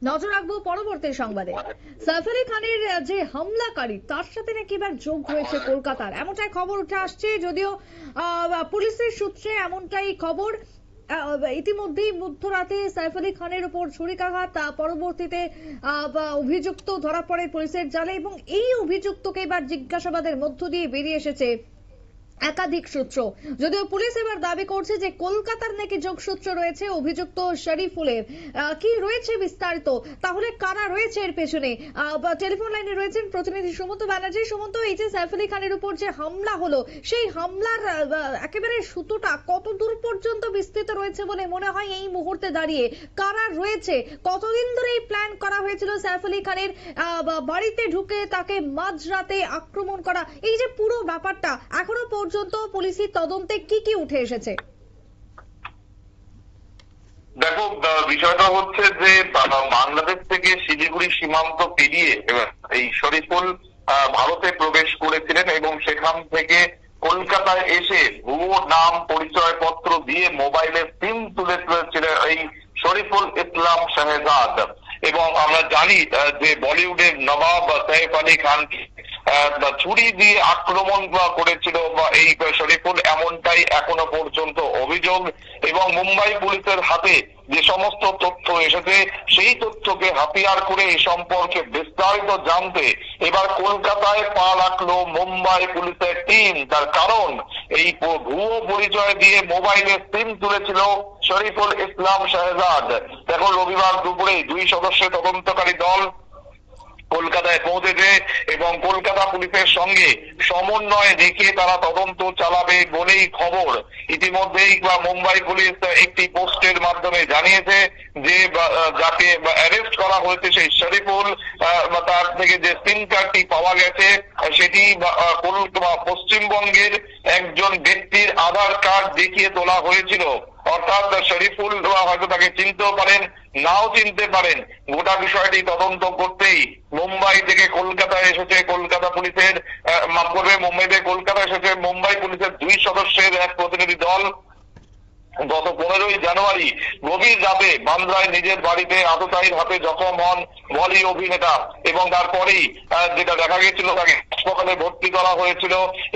নজর রাখবো পরবর্তী সংবাদে। সাইফ আলী খানের যে হামলাকারী তার সাথে নাকি এবার যোগ হয়েছে কলকাতার, এমনটাই খবর উঠে আসছে। যদিও পুলিশের সূত্রে এমনটাই খবর। ইতিমধ্যেই মধ্যরাতে সাইফ আলী খানের উপর ছুরিকাঘাত, পরবর্তীতে অভিযুক্ত ধরা পড়ে পুলিশের জালে, এবং এই অভিযুক্তকে এবার জিজ্ঞাসাবাদের মধ্য দিয়ে বেরিয়ে এসেছে একাধিক সূত্র। যদিও পুলিশ এবার দাবি করছে যে কলকাতার নাকি যোগসূত্র রয়েছে অভিযুক্ত শরীফুলের। কি রয়েছে বিস্তারিত, তাহলে কারা রয়েছে এর পেছনে? টেলিফোন লাইনে রয়েছেন প্রতিনিধি সুমন্ত ব্যানার্জি। সুমন্ত, এই যে সাইফ আলী খানের উপর যে হামলা হলো, সেই হামলার একেবারে সুতোটা কত দূর পর্যন্ত বিস্তৃত রয়েছে বলে মনে হয় এই মুহূর্তে দাঁড়িয়ে? কারা রয়েছে? কতদিন ধরে এই প্ল্যান করা হয়েছিল সাইফ আলী খানের বাড়িতে ঢুকে তাকে মাঝরাতে আক্রমণ করা? এই যে পুরো ব্যাপারটা, এখনো পর্যন্ত পুলিশি তদন্তে কি কি উঠে এসেছে? দেখো, বিষয়টা হচ্ছে যে বাংলাদেশ থেকে শিলিগুড়ি সীমান্ত পেরিয়ে এই শরীফুল ভারতে প্রবেশ করেছিলেন এবং সেখান থেকে কলকাতায় এসে ভুয়ো নাম পরিচয়পত্র দিয়ে মোবাইলের সিম তুলেছিলেন এই শরীফুল ইসলাম শাহজাদ। এবং আমরা জানি যে বলিউডের নবাব সাইফ আলী খানকে ছুরি দিয়ে আক্রমণ করেছিল এই শরীফুল, এমনটাই এখনো পর্যন্ত অভিযোগ। এবং মুম্বাই পুলিশের হাতে যে সমস্ত তথ্য এসেছে সেই তথ্যকে হাতিয়ার করে এই সম্পর্কে বিস্তারিত জানতে এবার কলকাতায় পা রাখলো মুম্বাই পুলিশের টিম। তার কারণ এই ভুয়ো পরিচয় দিয়ে মোবাইলে সিম তুলেছিল শরীফুল ইসলাম শাহজাদ। দেখো, রবিবার দুপুরে 2 সদস্যের তদন্তকারী দল কলকাতায় পৌঁছেছে এবং কলকাতা পুলিশের সঙ্গে সমন্বয় রেখে তারা তদন্ত চালাবে বলেই খবর। ইতিমধ্যেই মুম্বাই পুলিশ একটি পোস্টের মাধ্যমে জানিয়েছে যে যাকে অ্যারেস্ট করা হয়েছে সেই শরীফুল, তার থেকে যে সিম কার্ডটি পাওয়া গেছে সেটি পশ্চিমবঙ্গের একজন ব্যক্তির আধার কার্ড দেখিয়ে তোলা হয়েছিল। অর্থাৎ শরীফুল হয়তো তাকে চিনতেও পারেন, নাও চিনতে পারেন। গোটা বিষয়টি তদন্ত করতেই মুম্বাই থেকে কলকাতায় এসেছে কলকাতা পুলিশের মাফ করবে মুম্বাই থেকে কলকাতা এসেছে মুম্বাই পুলিশের 2 সদস্যের এক প্রতিনিধি দল। গত 15ই জানুয়ারি গভীর রাতে বান্দ্রায় নিজের বাড়িতে আততায়ীর হাতে জখম হন বলি অভিনেতা এবং তারপরেই যেটা দেখা গেছিল তাকে হাসপাতালে ভর্তি করা হয়েছিল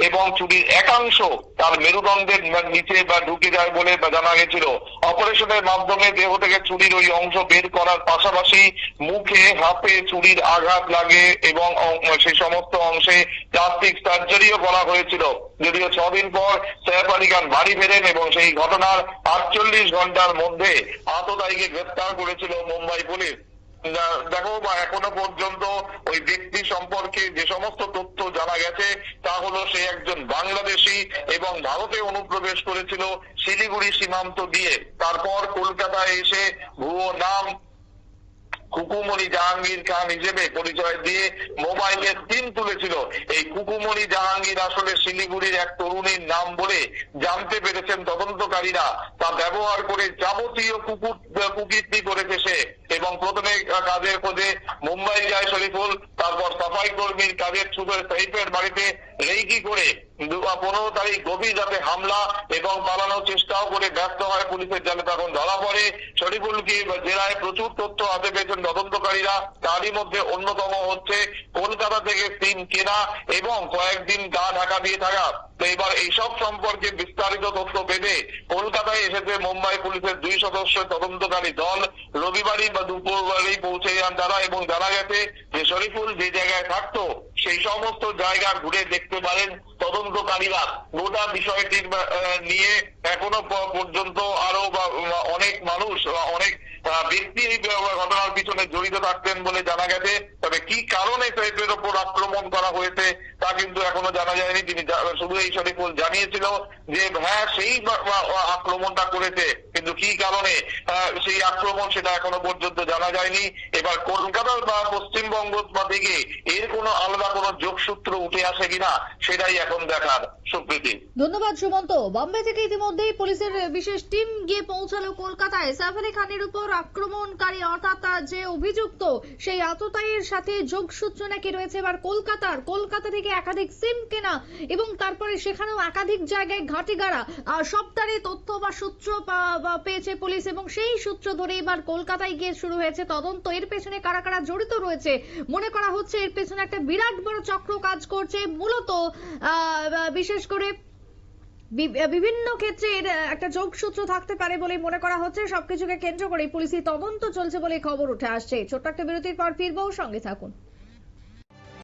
এবং চুরির একাংশ তার মেরুদণ্ডের নিচে ঢুকে যায় বলে জানা গেছিল। অপারেশনের মাধ্যমে দেহ থেকে চুরির ওই অংশ বের করার পাশাপাশি মুখে হাতে চুরির আঘাত লাগে এবং সেই সমস্ত অংশে প্লাস্টিক সার্জারিও করা হয়েছিল। যদিও 6 দিন পর সাইফ আলী খান বাড়ি ফেরেন এবং সেই ঘটনার 48 ঘন্টার মধ্যে আততায়ীকে গ্রেফতার করেছিল মুম্বাই পুলিশ। দেখো, এখনো পর্যন্ত ওই ব্যক্তি সম্পর্কে যে সমস্ত তথ্য জানা গেছে তা হলো সে একজন বাংলাদেশি এবং ভারতে অনুপ্রবেশ করেছিল শিলিগুড়ি সীমান্ত দিয়ে। তারপর কলকাতায় এসে ভুয়ো নাম কুকুমণি জাহাঙ্গীর খান হিসেবে পরিচয় দিয়ে মোবাইলের সিম তুলেছিল। এই কুকুমণি জাহাঙ্গীর আসলে শিলিগুড়ির এক তরুণীর নাম বলে জানতে পেরেছেন তদন্তকারীরা। তা ব্যবহার করে যাবতীয় কুকীর্তি করেছে সে এবং প্রথমে কাজের খোঁজে মুম্বাই যায় শরীফুল, তারপর সাফাই কর্মীর কাজের ছুটে সাইফের বাড়িতে রেকি করে 15 তারিখ গভীর রাতে হামলা এবং পালানোর চেষ্টাও করে ব্যর্থ হয় পুলিশের জালে। তখন ধরা পড়ে শরীফুলকে জেলায় প্রচুর তথ্য হাতে পেয়েছেন তদন্তকারীরা। তারই মধ্যে অন্যতম হচ্ছে কলকাতা থেকে সিম কেনা এবং কয়েকদিন গা ঢাকা দিয়ে থাকা। তো এবার এইসব সম্পর্কে বিস্তারিত তথ্য পেতে কলকাতায় এসেছে মুম্বাই পুলিশের 2 সদস্য তদন্তকারী দল। রবিবারই বা দুপুরবারই পৌঁছে যান তারা এবং জানা গেছে যে শরীফুল যে জায়গায় থাকতো সেই সমস্ত জায়গা ঘুরে দেখতে পারেন তদন্তকারীরা। গোটা বিষয়টির নিয়ে এখনো পর্যন্ত আরো অনেক মানুষ অনেক ব্যক্তি এই ঘটনার পিছনে জড়িত থাকতেন বলে জানা গেছে। তবে কি কারণে সাইফের ওপর আক্রমণ করা হয়েছে তা কিন্তু এখনো জানা যায়নি। তিনি শুধু এই শরীফুল জানিয়েছিল যে হ্যাঁ সেই আক্রমণটা করেছে, কিন্তু কি কারণে সেই আক্রমণ সেটা এখনো পর্যন্ত জানা যায়নি। এবার কলকাতার বা পশ্চিমবঙ্গ থেকে এর কোনো আলাদা কোনো যোগসূত্র উঠে আসে কিনা সেটাই এখন দেখার। সুপ্রীতি, ধন্যবাদ সুমন্ত। বম্বে থেকে ইতিমধ্যেই পুলিশের বিশেষ টিম গিয়ে পৌঁছালো কলকাতায়। সাইফ আলী খানের উপর আক্রমণকারী অর্থাৎ যে অভিযুক্ত সেই আততায়ীর সাথে যোগসূত্র নাকি রয়েছে এবার কলকাতা থেকে একাধিক সিম কেনা এবং তারপরে সেখানেও একাধিক জায়গায় ঘাটি গাড়া সবটারই তথ্য বা সূত্র পেয়েছে পুলিশ এবং সেই সূত্র ধরে এবার কলকাতায় গিয়ে শুরু হয়েছে তদন্ত। এর পেছনে কারা কারা জড়িত রয়েছে। মনে করা হচ্ছে এর পেছনে একটা বিরাট বড় চক্র কাজ করছে, মূলত বিশেষ করে বিভিন্ন ক্ষেত্রে এর একটা যোগসূত্র থাকতে পারে বলে মনে করা হচ্ছে। সবকিছুকে কেন্দ্র করে পুলিশি তদন্ত চলছে বলে খবর উঠে আসছে। ছোট্ট একটা বিরতির পর ফিরবো, সঙ্গে থাকুন।